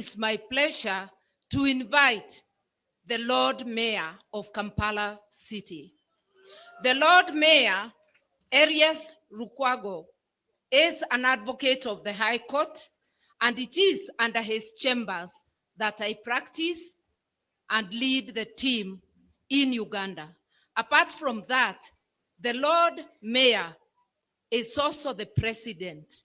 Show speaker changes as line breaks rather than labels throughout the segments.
It's my pleasure to invite the Lord Mayor of Kampala City. The Lord Mayor, Erias Lukwago, is an advocate of the High Court, and it is under his chambers that I practice and lead the team in Uganda. Apart from that, the Lord Mayor is also the president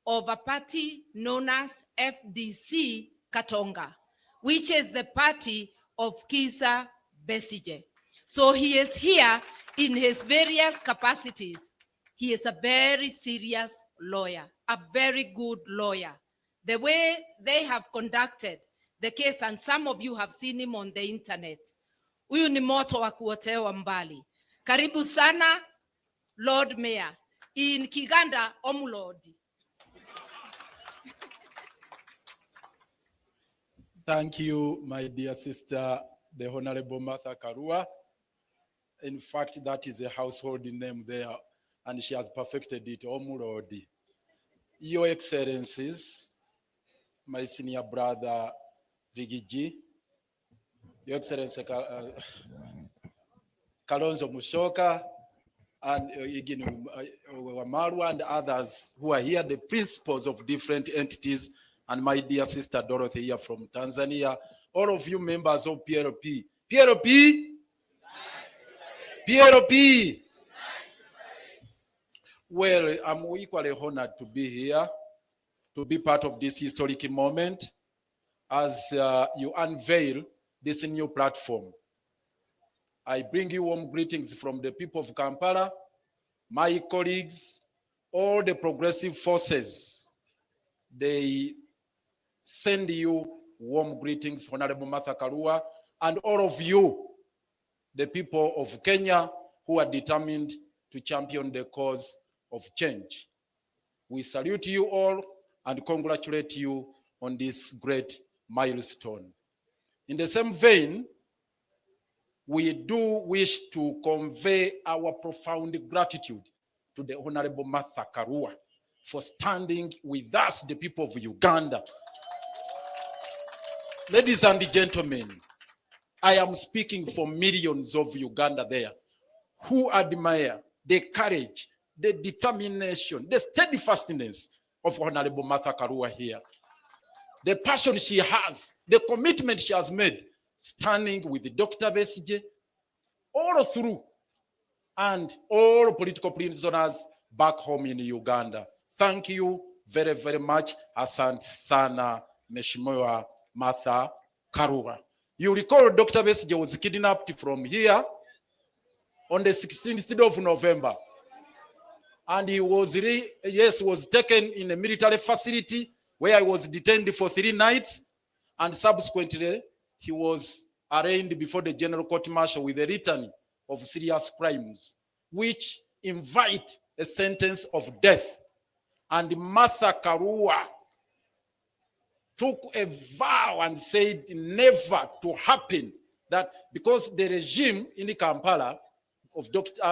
of a party known as FDC Katonga, which is the party of Kizza Besigye. So he is here in his various capacities. He is a very serious lawyer, a very good lawyer. The way they have conducted the case, and some of you have seen him on the internet, huyu ni moto wa kuotewa mbali. Karibu sana, Lord Mayor. In Kiganda, Omulodi.
Thank you, my dear sister, the Honorable Martha Karua. In fact, that is a household name there, and she has perfected it, Omulodi. Your Excellencies, my senior brother, Rigiji, Your Excellency Kalonzo Musyoka, and Wamaru and others who are here, the principals of different entities, and my dear sister Dorothy here from Tanzania, all of you members of PLP. PLP? PLP? Well, I'm equally honored to be here, to be part of this historic moment as you unveil this new platform. I bring you warm greetings from the people of Kampala, my colleagues, all the progressive forces. They send you warm greetings, Honorable Martha Karua, and all of you, the people of Kenya who are determined to champion the cause of change. We salute you all and congratulate you on this great milestone. In the same vein, we do wish to convey our profound gratitude to the Honorable Martha Karua for standing with us, the people of Uganda. Ladies and gentlemen, I am speaking for millions of Uganda there who admire the courage, the determination, the steadfastness of Honorable Martha Karua here. The passion she has, the commitment she has made, standing with Dr. Besigye all through, and all political prisoners back home in Uganda. Thank you very, very much. Asante sana, Mheshimiwa Martha Karua. You recall Dr. Besigye was kidnapped from here on the 16th of November. And he was, was taken in a military facility where he was detained for 3 nights. And subsequently, he was arraigned before the General Court Martial with a litany of serious crimes, which invite a sentence of death. And Martha Karua took a vow and said never to happen, that because the regime in Kampala of Mr.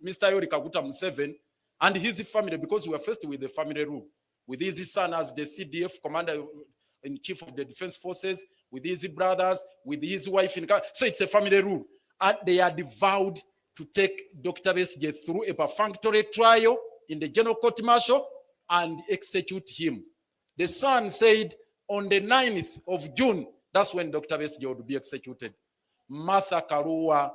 Yoweri Kaguta Museveni and his family, because we were first with the family rule, with his son as the CDF commander-in-chief of the defense forces, with his brothers, with his wife. So it's a family rule. And they had vowed to take Dr. Besigye through a perfunctory trial in the General Court Martial and execute him. The son said on the 9th of June, that's when Dr. Besigye would be executed. Martha Karua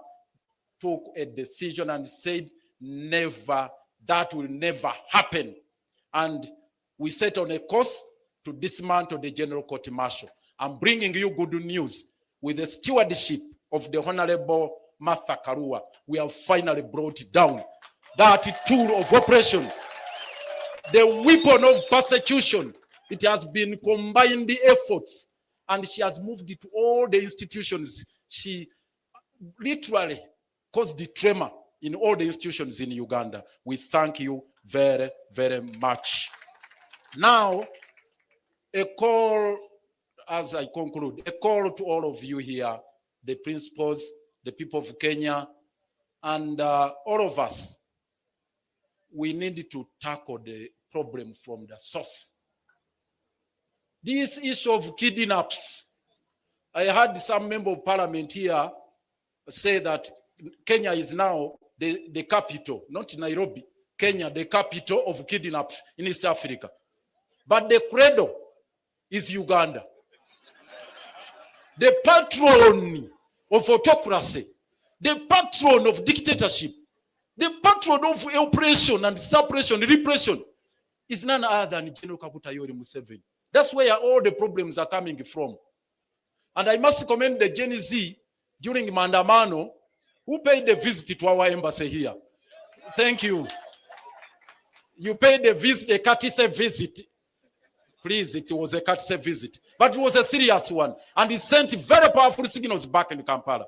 took a decision and said, never, that will never happen. And we set on a course to dismantle the General Court Martial. I'm bringing you good news. With the stewardship of the Honorable Martha Karua, we have finally brought down that tool of oppression, the weapon of persecution. It has been combined efforts, and she has moved it to all the institutions. She literally caused the tremor in all the institutions in Uganda. We thank you very, very much. Now, a call, as I conclude, a call to all of you here, the principals, the people of Kenya, and all of us. We need to tackle the problem from the source. This issue of kidnaps. I heard some member of parliament here say that Kenya is now the capital, not Nairobi. Kenya, the capital of kidnaps in East Africa. But the cradle is Uganda. The patron of autocracy, the patron of dictatorship, the patron of oppression and suppression, repression, is none other than General Kaguta Yoweri Museveni. That's where all the problems are coming from. And I must commend the Gen Z during Mandamano who paid the visit to our embassy here. Thank you. You paid a visit, a courtesy visit. Please, it was a courtesy visit. But it was a serious one. And it sent very powerful signals back in Kampala.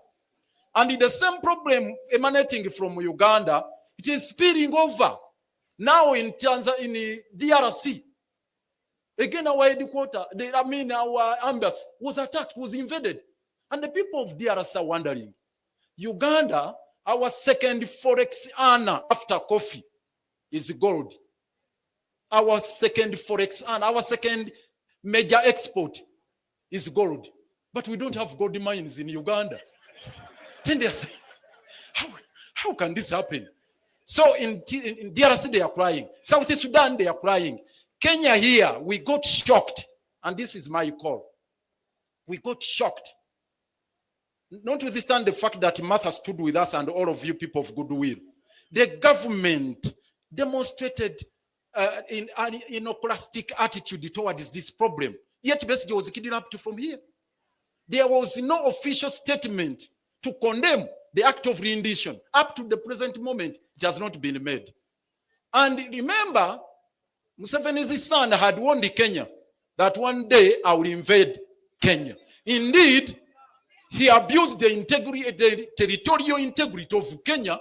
And the same problem emanating from Uganda, it is spilling over. Now in Tanzania, in DRC. Again, our headquarters, our embassy was attacked, was invaded. And the people of DRC are wondering, Uganda, our second forex earner after coffee, is gold. Our second forex earner, our second major export is gold. But we don't have gold mines in Uganda. Then they say, how can this happen? So in DRC, they are crying. South Sudan, they are crying. Kenya here, we got shocked. And this is my call. We got shocked. Notwithstanding the fact that Martha stood with us and all of you people of goodwill, the government demonstrated an iconoclastic attitude towards this problem. Yet basically was kidnapped from here. There was no official statement to condemn the act of rendition. Up to the present moment, it has not been made. And remember, Museveni's son had warned Kenya that one day I will invade Kenya. Indeed, he abused the territorial integrity of Kenya,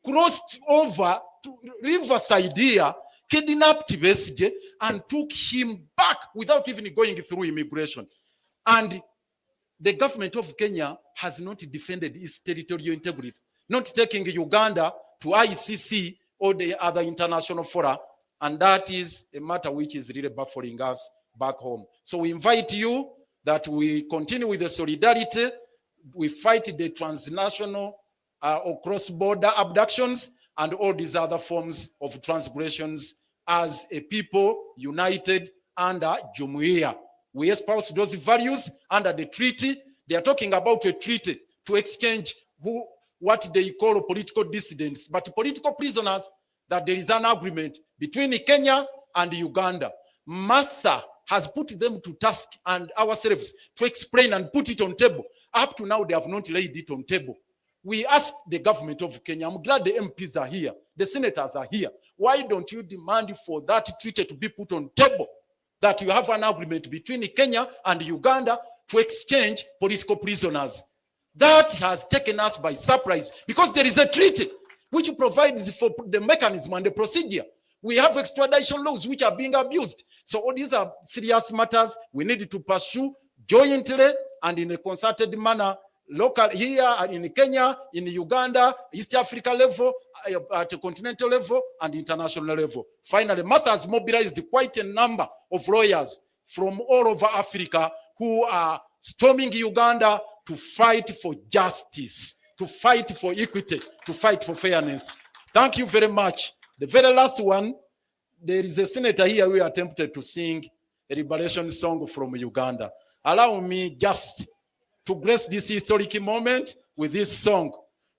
crossed over to Riverside here, kidnapped Besigye, and took him back without even going through immigration. And the government of Kenya has not defended its territorial integrity, not taking Uganda to ICC or the other international fora, and that is a matter which is really baffling us back home. So we invite you that we continue with the solidarity. We fight the transnational or cross-border abductions and all these other forms of transgressions as a people united under Jumuiya. We espouse those values under the treaty. They are talking about a treaty to exchange what they call political dissidents, but political prisoners, that there is an agreement between Kenya and Uganda. Martha has put them to task and ourselves to explain and put it on table. Up to now, they have not laid it on table. We ask the government of Kenya, I'm glad the MPs are here, the senators are here. Why don't you demand for that treaty to be put on table? That you have an agreement between Kenya and Uganda to exchange political prisoners. That has taken us by surprise because there is a treaty which provides for the mechanism and the procedure. We have extradition laws which are being abused. So all these are serious matters we need to pursue jointly and in a concerted manner, local here in Kenya, in Uganda, East Africa level, at a continental level, and international level. Finally, Martha has mobilized quite a number of lawyers from all over Africa who are storming Uganda to fight for justice, to fight for equity, to fight for fairness. Thank you very much. The very last one, there is a senator here who attempted to sing a liberation song from Uganda. Allow me just to grace this historic moment with this song.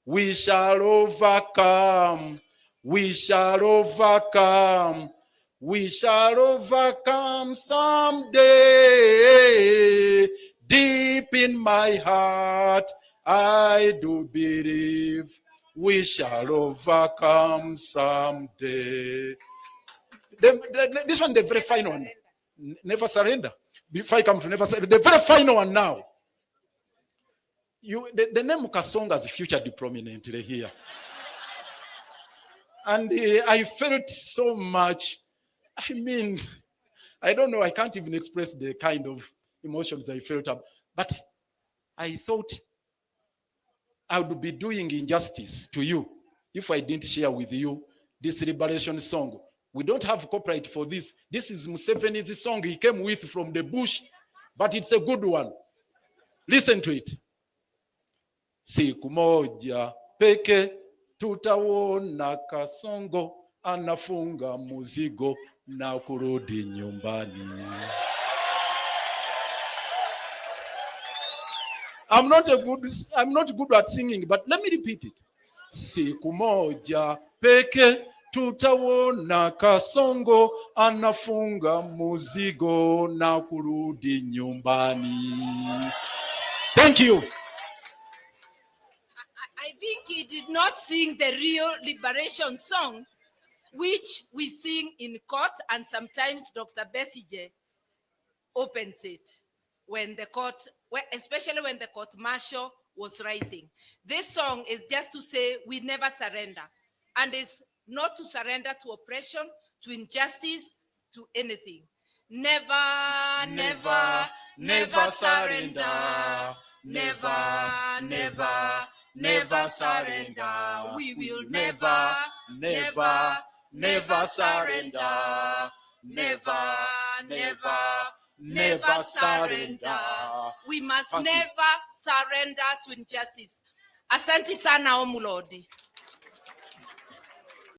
We shall overcome. We shall overcome. We shall overcome someday. Deep in my heart, I do believe we shall overcome someday. This one, the very final one. Never surrender. Before I come to never surrender, the very final one now. The name Kasonga is featured prominently here. And I felt so much. I mean, I don't know, I can't even express the kind of emotions I felt. But I thought I would be doing injustice to you if I didn't share with you this liberation song, We don't have copyright for this. This is Museveni's song he came with from the bush, but it's a good one. Listen to it. Siku moja peke tutaona Kasongo anafunga muzigo na kurudi nyumbani. I'm not good at singing, but let me repeat it. Siku moja peke tutaona Kasongo anafunga muzigo na kurudi nyumbani. Thank you.
I think he did not sing the real liberation song, which we sing in court, and sometimes Dr. Besige opens it when the court, especially when the court martial was rising. This song is just to say we never surrender, and it's not to surrender to oppression, to injustice, to anything. Never, never, never surrender. Never, never, never surrender. We will never, never, never surrender. Never, never, never surrender. We must never surrender to injustice. Asante sana Omulodi.